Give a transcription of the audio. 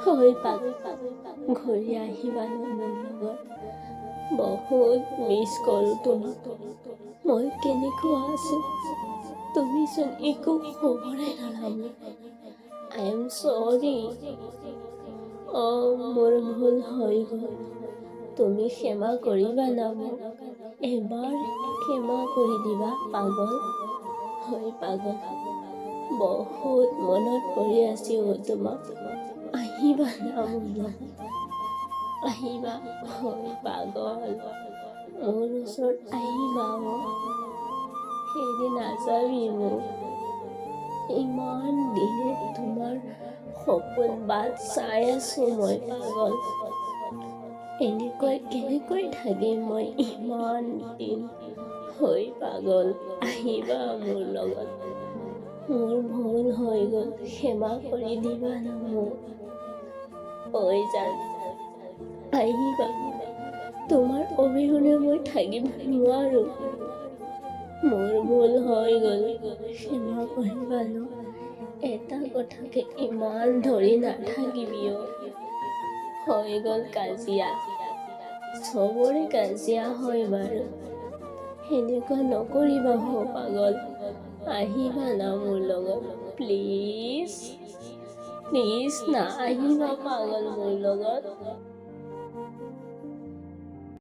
হৈ পাগ ঘূৰি আহিবা ন মোৰ লগত। বহুত মিছ কৰোঁ তোমাক। মই কেনেকুৱা আছোঁ তুমিচোন একো খবৰে নালাগে। আই এম চৰি। মোৰ ভুল হৈ গ'ল। তুমি ক্ষমা কৰিবা না মোক। এবাৰ ক্ষমা কৰি দিবা পাগল। হয় পাগল, বহুত মনত পৰি আছিল তোমাক। আহিবা না মোৰ লগত, আহিবা। হয় পাগল, মোৰ ওচৰত আহিবা। সেইদিন নাযাবি মোক। ইমান দিনে তোমাৰ সপোন বাট চাই আছোঁ মই পাগল। কেনেকৈ থাকিম মই ইমান দিন। হৈ পাগল, আহিবা মোৰ লগত। মোৰ ভুল হৈ গ'ল, ক্ষমা কৰি দিবা না মোক। হৈ যান, আহিবা। তোমাৰ অবিহনে মই থাকিব নোৱাৰোঁ। মোৰ ভুল হৈ গ'ল, ক্ষমা কৰিবা ন। এটা কথাকে ইমান ধৰি নাথাকিবি। হৈ গ'ল কাজিয়া, চবৰে কাজিয়া হয় বাৰু। সেনেকুৱা নকৰিবা হো পাগল। আহিবা না মোৰ লগত প্লিজ। প্লিজ না, আহিবা পাগল মোৰ লগত।